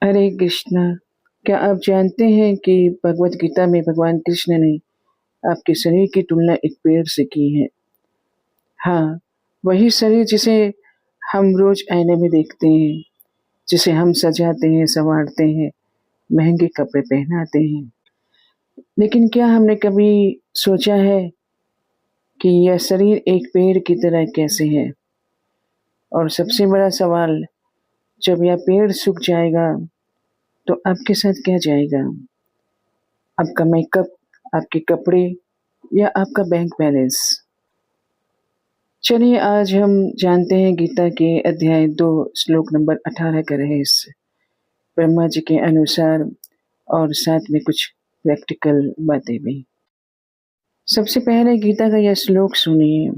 हरे कृष्णा। क्या आप जानते हैं कि भगवत गीता में भगवान कृष्ण ने आपके शरीर की तुलना एक पेड़ से की है। हाँ, वही शरीर जिसे हम रोज आईने में देखते हैं, जिसे हम सजाते हैं, संवारते हैं, महंगे कपड़े पहनाते हैं। लेकिन क्या हमने कभी सोचा है कि यह शरीर एक पेड़ की तरह कैसे है? और सबसे बड़ा सवाल, जब यह पेड़ सूख जाएगा तो आपके साथ क्या जाएगा? आपका मेकअप, आपके कपड़े या आपका बैंक बैलेंस? चलिए आज हम जानते हैं गीता के अध्याय 2 श्लोक नंबर 18 का रहस्य, ब्रह्मा जी के अनुसार, और साथ में कुछ प्रैक्टिकल बातें भी। सबसे पहले गीता का यह श्लोक सुनिए।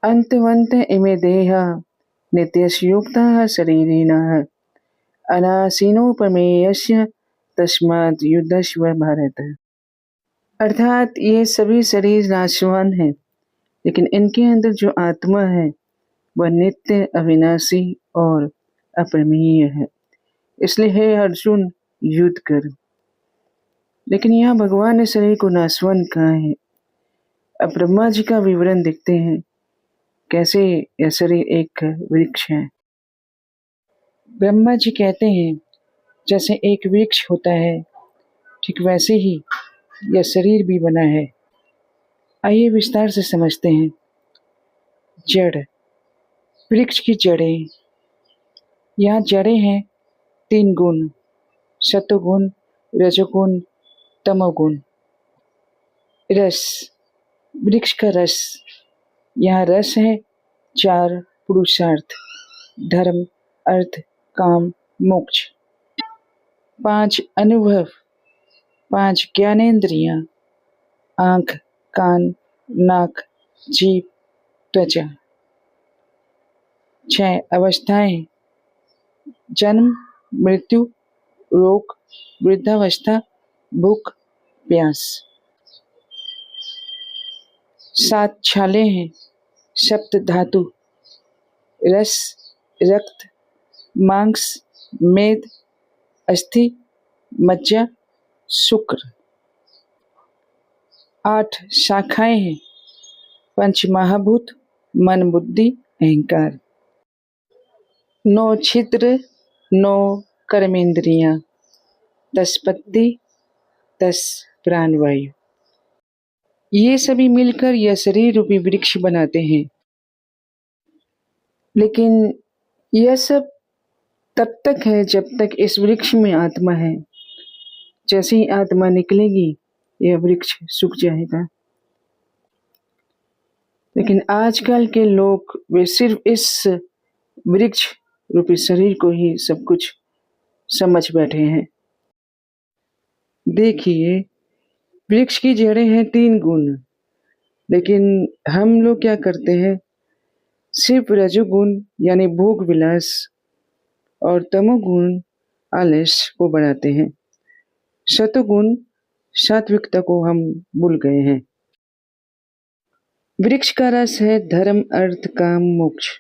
अंतवंत इमे देहा नित्यस्युक्तः शरीरिणः अनासीनोपमेयस्य तस्मात् युद्धस्व भारत। अर्थात ये सभी शरीर नाशवान हैं, लेकिन इनके अंदर जो आत्मा है वह नित्य, अविनाशी और अप्रमेय है। इसलिए हे अर्जुन, युद्ध कर। लेकिन यहाँ भगवान ने शरीर को नाशवान कहा है। अब ब्रह्मा जी का विवरण देखते हैं, कैसे यह शरीर एक वृक्ष है। ब्रह्मा जी कहते हैं, जैसे एक वृक्ष होता है, ठीक वैसे ही यह शरीर भी बना है। आइए विस्तार से समझते हैं। जड़, वृक्ष की जड़ें। यहाँ जड़ें हैं 3 गुण, सत्वगुण, रजोगुण, तमोगुण। रस, वृक्ष का रस। यहाँ रस है 4 पुरुषार्थ, धर्म, अर्थ, काम, मोक्ष। 5 अनुभव, 5 ज्ञानेंद्रियां, आंख, कान, नाक, जीभ, त्वचा। 6 अवस्थाएं, जन्म, मृत्यु, रोग, वृद्धावस्था, भूख, प्यास। 7 छाले हैं, सप्त धातु, रस, रक्त, मांस, मेद, अस्थि, मज्जा, शुक्र। 8 शाखाएं हैं, पंच महाभूत, मन, बुद्धि, अहंकार। 9 छिद्र, 9 कर्मेंद्रियां, 10 पत्ती, 10 प्राणवायु। ये सभी मिलकर यह शरीर रूपी वृक्ष बनाते हैं। लेकिन यह सब तब तक है जब तक इस वृक्ष में आत्मा है। जैसे ही आत्मा निकलेगी, यह वृक्ष सूख जाएगा। लेकिन आजकल के लोग वे सिर्फ इस वृक्ष रूपी शरीर को ही सब कुछ समझ बैठे हैं। देखिए, वृक्ष की जड़ें हैं 3 गुण, लेकिन हम लोग क्या करते हैं, सिर्फ रजोगुण यानी भोग विलास और तमोगुण आलस्य को बढ़ाते हैं। सतोगुण सात्विकता को हम भूल गए हैं। वृक्ष का रस है धर्म, अर्थ, काम, मोक्ष।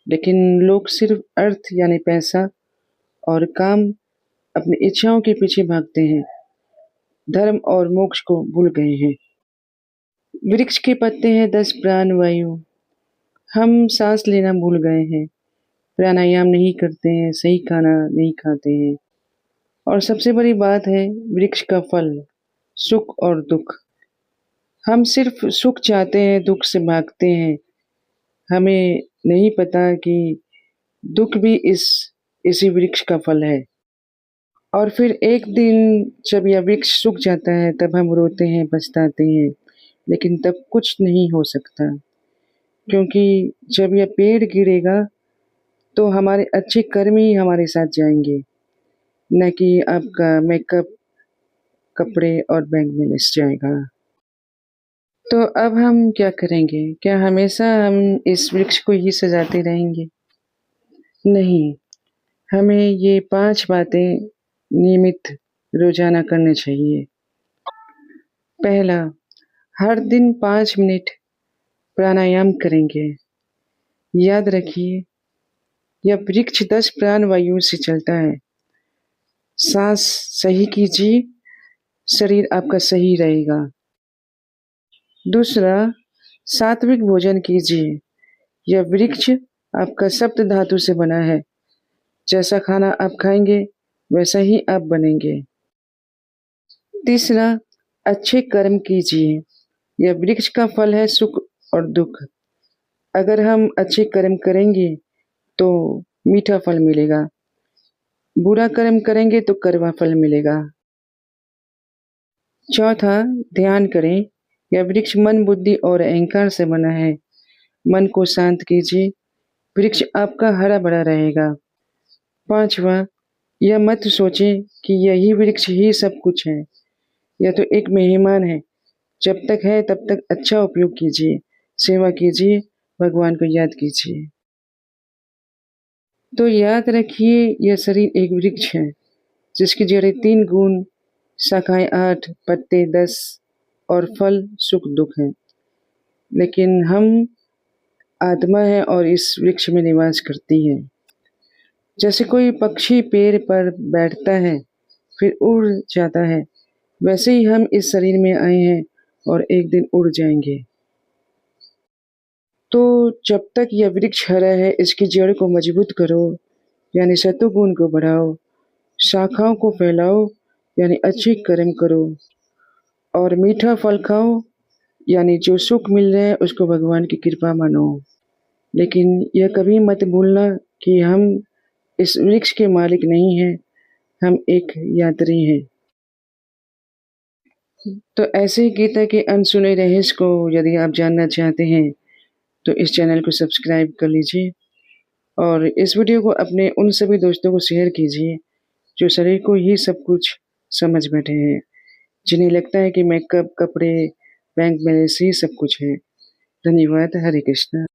लेकिन लोग सिर्फ अर्थ यानी पैसा और काम, अपनी इच्छाओं के पीछे भागते हैं, धर्म और मोक्ष को भूल गए हैं। वृक्ष के पत्ते हैं 10 प्राण वायु। हम सांस लेना भूल गए हैं, प्राणायाम नहीं करते हैं, सही खाना नहीं खाते हैं। और सबसे बड़ी बात है वृक्ष का फल, सुख और दुख। हम सिर्फ सुख चाहते हैं, दुख से भागते हैं। हमें नहीं पता कि दुख भी इसी वृक्ष का फल है। और फिर एक दिन जब यह वृक्ष सूख जाता है, तब हम रोते हैं, पछताते हैं। लेकिन तब कुछ नहीं हो सकता, क्योंकि जब यह पेड़ गिरेगा तो हमारे अच्छे कर्म ही हमारे साथ जाएंगे, न कि आपका मेकअप, कपड़े और बैंक बैलेंस जाएगा। तो अब हम क्या करेंगे? क्या हमेशा हम इस वृक्ष को ही सजाते रहेंगे? नहीं, हमें ये 5 बातें नियमित रोजाना करने चाहिए। पहला, हर दिन 5 मिनट प्राणायाम करेंगे। याद रखिए, यह वृक्ष 10 प्राण वायु से चलता है। सांस सही कीजिए, शरीर आपका सही रहेगा। दूसरा, सात्विक भोजन कीजिए। यह वृक्ष आपका सप्त धातु से बना है। जैसा खाना आप खाएंगे वैसा ही आप बनेंगे। तीसरा, अच्छे कर्म कीजिए। यह वृक्ष का फल है सुख और दुख। अगर हम अच्छे कर्म करेंगे तो मीठा फल मिलेगा, बुरा कर्म करेंगे तो कड़वा फल मिलेगा। चौथा, ध्यान करें। यह वृक्ष मन, बुद्धि और अहंकार से बना है। मन को शांत कीजिए, वृक्ष आपका हरा भरा रहेगा। पांचवा, यह मत सोचें कि यही वृक्ष ही सब कुछ है। यह तो एक मेहमान है। जब तक है तब तक अच्छा उपयोग कीजिए, सेवा कीजिए, भगवान को याद कीजिए। तो याद रखिए, यह शरीर एक वृक्ष है जिसकी जड़ें 3 गुण, शाखाएं 8, पत्ते 10 और फल सुख दुख हैं। लेकिन हम आत्मा है और इस वृक्ष में निवास करती है। जैसे कोई पक्षी पेड़ पर बैठता है फिर उड़ जाता है, वैसे ही हम इस शरीर में आए हैं और एक दिन उड़ जाएंगे। तो जब तक यह वृक्ष हरा है, इसकी जड़ को मजबूत करो, यानी सत्वगुण को बढ़ाओ, शाखाओं को फैलाओ, यानी अच्छे कर्म करो, और मीठा फल खाओ, यानी जो सुख मिल रहा है उसको भगवान की कृपा मानो। लेकिन यह कभी मत भूलना कि हम इस वृक्ष के मालिक नहीं हैं, हम एक यात्री हैं। तो ऐसे ही गीता के अनसुने रहस्य को यदि आप जानना चाहते हैं तो इस चैनल को सब्सक्राइब कर लीजिए और इस वीडियो को अपने उन सभी दोस्तों को शेयर कीजिए जो शरीर को ही सब कुछ समझ बैठे हैं, जिन्हें लगता है कि मेकअप, कपड़े, बैंक बैलेंस ही सब कुछ है। धन्यवाद। हरे कृष्णा।